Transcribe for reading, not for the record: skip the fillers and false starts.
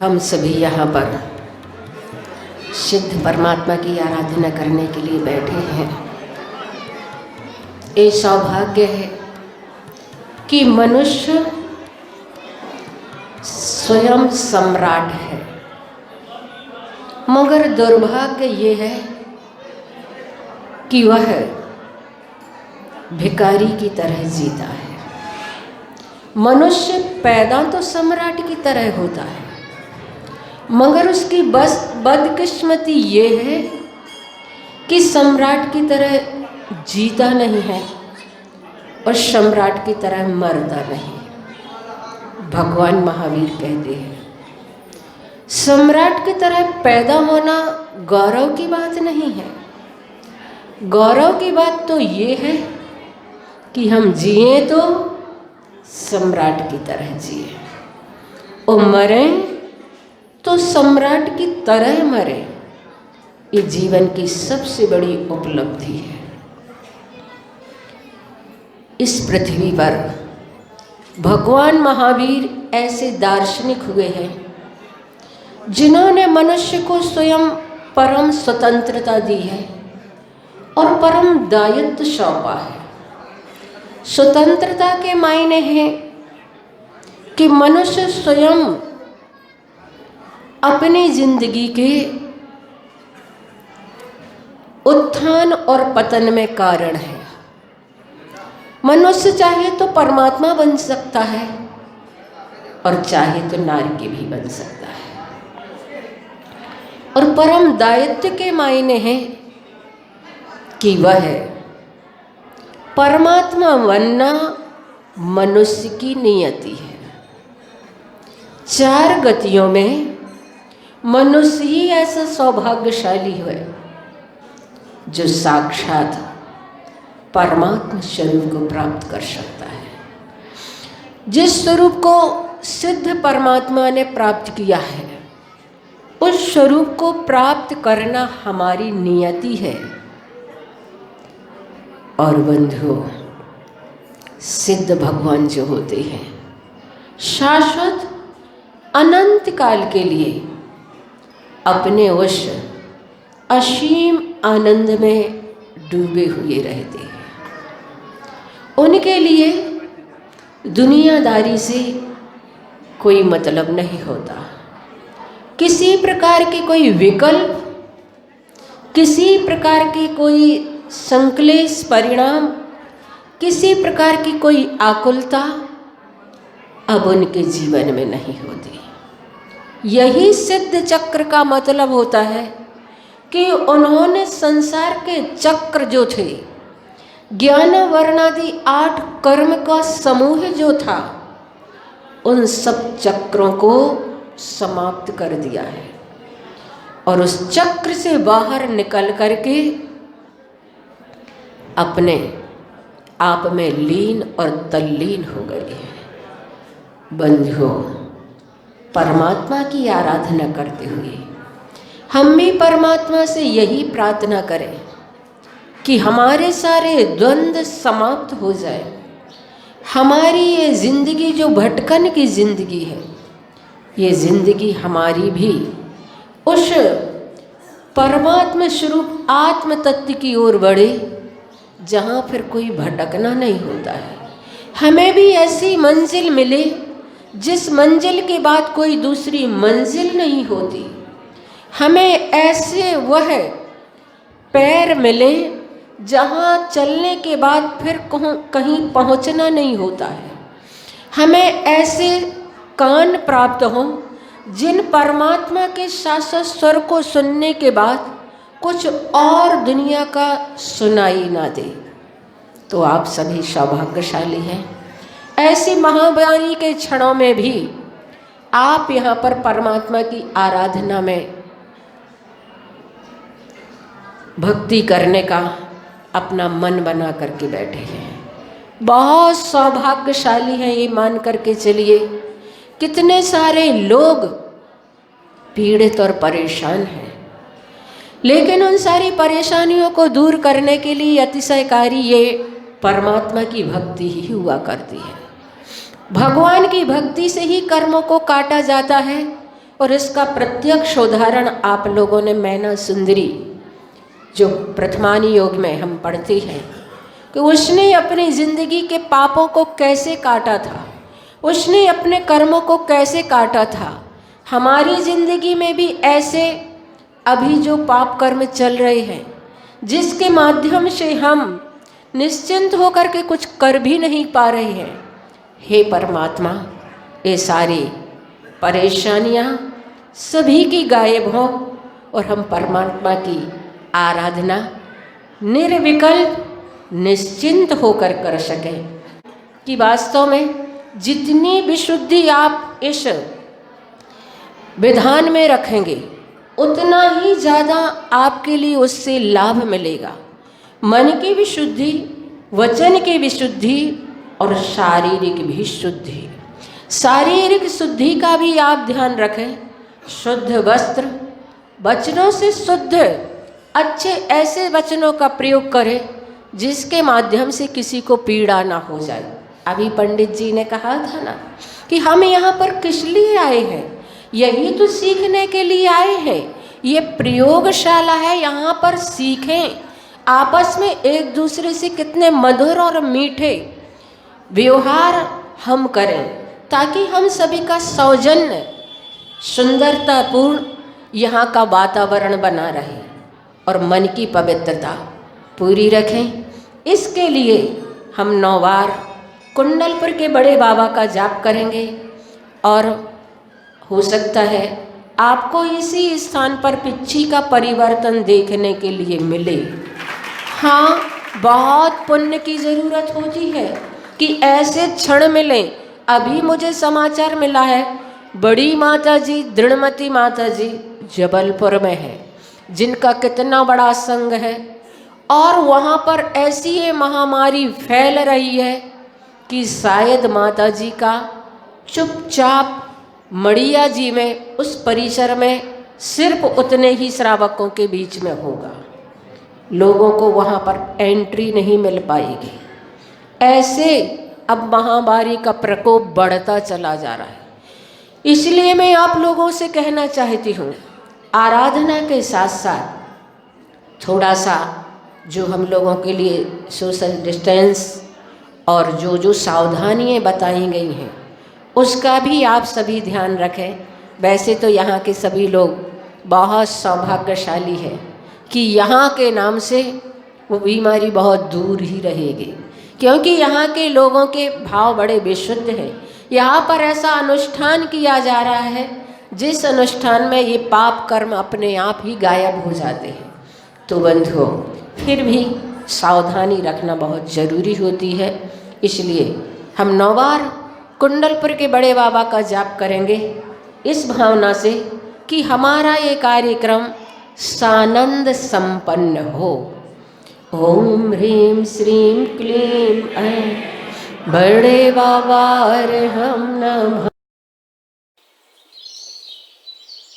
हम सभी यहाँ पर सिद्ध परमात्मा की आराधना करने के लिए बैठे हैं। ये सौभाग्य है कि मनुष्य स्वयं सम्राट है, मगर दुर्भाग्य ये है कि वह भिखारी की तरह जीता है। मनुष्य पैदा तो सम्राट की तरह होता है, मगर उसकी बस बदकिस्मती ये है कि सम्राट की तरह जीता नहीं है और सम्राट की तरह मरता नहीं। भगवान महावीर कहते हैं, सम्राट की तरह पैदा होना गौरव की बात नहीं है। गौरव की बात तो ये है कि हम जिए तो सम्राट की तरह जिए और मरें तो सम्राट की तरह मरे। ये जीवन की सबसे बड़ी उपलब्धि है। इस पृथ्वी पर भगवान महावीर ऐसे दार्शनिक हुए हैं जिन्होंने मनुष्य को स्वयं परम स्वतंत्रता दी है और परम दायित्व सौंपा है। स्वतंत्रता के मायने हैं कि मनुष्य स्वयं अपनी जिंदगी के उत्थान और पतन में कारण है। मनुष्य चाहे तो परमात्मा बन सकता है और चाहे तो नारकी भी बन सकता है। और परम दायित्व के मायने हैं कि वह परमात्मा बनना मनुष्य की नियति है। चार गतियों में मनुष्य ही ऐसा सौभाग्यशाली है जो साक्षात परमात्मा स्वरूप को प्राप्त कर सकता है। जिस स्वरूप को सिद्ध परमात्मा ने प्राप्त किया है, उस स्वरूप को प्राप्त करना हमारी नियति है। और बंधुओं, सिद्ध भगवान जो होते हैं शाश्वत अनंत काल के लिए अपने उस असीम आनंद में डूबे हुए रहते हैं। उनके लिए दुनियादारी से कोई मतलब नहीं होता। किसी प्रकार के कोई विकल्प, किसी प्रकार के कोई संक्लेश परिणाम, किसी प्रकार की कोई आकुलता अब उनके जीवन में नहीं होती। यही सिद्ध चक्र का मतलब होता है कि उन्होंने संसार के चक्र जो थे, ज्ञान वर्णादि 8 कर्म का समूह जो था, उन सब चक्रों को समाप्त कर दिया है और उस चक्र से बाहर निकल करके अपने आप में लीन और तल्लीन हो गए हैं। बंधुओं, परमात्मा की आराधना करते हुए हम भी परमात्मा से यही प्रार्थना करें कि हमारे सारे द्वंद्व समाप्त हो जाए। हमारी ये जिंदगी जो भटकन की जिंदगी है, ये जिंदगी हमारी भी उस परमात्मा स्वरूप आत्म तत्व की ओर बढ़े जहाँ फिर कोई भटकना नहीं होता है। हमें भी ऐसी मंजिल मिले जिस मंजिल के बाद कोई दूसरी मंजिल नहीं होती। हमें ऐसे वह पैर मिले जहाँ चलने के बाद फिर कहीं पहुँचना नहीं होता है। हमें ऐसे कान प्राप्त हों जिन परमात्मा के शाश्वत स्वर को सुनने के बाद कुछ और दुनिया का सुनाई ना दे। तो आप सभी सौभाग्यशाली हैं। ऐसी महावाणी के क्षणों में भी आप यहाँ पर परमात्मा की आराधना में भक्ति करने का अपना मन बना करके बैठे हैं। बहुत सौभाग्यशाली हैं ये मान करके चलिए। कितने सारे लोग पीड़ित और परेशान हैं, लेकिन उन सारी परेशानियों को दूर करने के लिए अतिशयकारी ये परमात्मा की भक्ति ही हुआ करती है। भगवान की भक्ति से ही कर्मों को काटा जाता है। और इसका प्रत्यक्ष उदाहरण आप लोगों ने मैना सुंदरी जो प्रथमानी योग में हम पढ़ते हैं कि उसने अपनी जिंदगी के पापों को कैसे काटा था, उसने अपने कर्मों को कैसे काटा था। हमारी जिंदगी में भी ऐसे अभी जो पाप कर्म चल रहे हैं जिसके माध्यम से हम निश्चिंत होकर के कुछ कर भी नहीं पा रहे हैं, हे परमात्मा ये सारी परेशानियां सभी की गायब हो और हम परमात्मा की आराधना निर्विकल्प निश्चिंत होकर कर सकें कि वास्तव में जितनी विशुद्धि आप इस विधान में रखेंगे उतना ही ज़्यादा आपके लिए उससे लाभ मिलेगा। मन की भी शुद्धि, वचन की भी शुद्धि और शारीरिक भी शुद्धि। शारीरिक शुद्धि का भी आप ध्यान रखें। शुद्ध वस्त्र, वचनों से शुद्ध, अच्छे ऐसे वचनों का प्रयोग करें जिसके माध्यम से किसी को पीड़ा ना हो जाए। अभी पंडित जी ने कहा था ना कि हम यहाँ पर किस लिए आए हैं, यही तो सीखने के लिए आए हैं। ये प्रयोगशाला है, यहाँ पर सीखें, आपस में एक दूसरे से कितने मधुर और मीठे व्यवहार हम करें ताकि हम सभी का सौजन्य सुंदरतापूर्ण यहाँ का वातावरण बना रहे और मन की पवित्रता पूरी रखें। इसके लिए हम 9 बार कुंडलपुर के बड़े बाबा का जाप करेंगे और हो सकता है आपको इसी स्थान पर पिच्छी का परिवर्तन देखने के लिए मिले। हाँ, बहुत पुण्य की ज़रूरत होती है कि ऐसे क्षण मिलें। अभी मुझे समाचार मिला है बड़ी माता जी, दृढ़मती माता जी जबलपुर में है, जिनका कितना बड़ा संघ है और वहाँ पर ऐसी ये महामारी फैल रही है कि शायद माता जी का चुपचाप मड़िया जी में उस परिसर में सिर्फ उतने ही श्रावकों के बीच में होगा, लोगों को वहाँ पर एंट्री नहीं मिल पाएगी। ऐसे अब महामारी का प्रकोप बढ़ता चला जा रहा है। इसलिए मैं आप लोगों से कहना चाहती हूँ, आराधना के साथ साथ थोड़ा सा जो हम लोगों के लिए सोशल डिस्टेंस और जो जो सावधानियाँ बताई गई हैं उसका भी आप सभी ध्यान रखें। वैसे तो यहाँ के सभी लोग बहुत सौभाग्यशाली हैं कि यहाँ के नाम से वो बीमारी बहुत दूर ही रहेगी, क्योंकि यहाँ के लोगों के भाव बड़े विशुद्ध हैं। यहाँ पर ऐसा अनुष्ठान किया जा रहा है जिस अनुष्ठान में ये पाप कर्म अपने आप ही गायब हो जाते हैं। तो बंधुओं, फिर भी सावधानी रखना बहुत ज़रूरी होती है। इसलिए हम 9 बार कुंडलपुर के बड़े बाबा का जाप करेंगे इस भावना से कि हमारा ये कार्यक्रम सानंद संपन्न हो। ओम ह्रीं श्रीं क्लीं ऐं बड़े बाबा अर्हं नमः।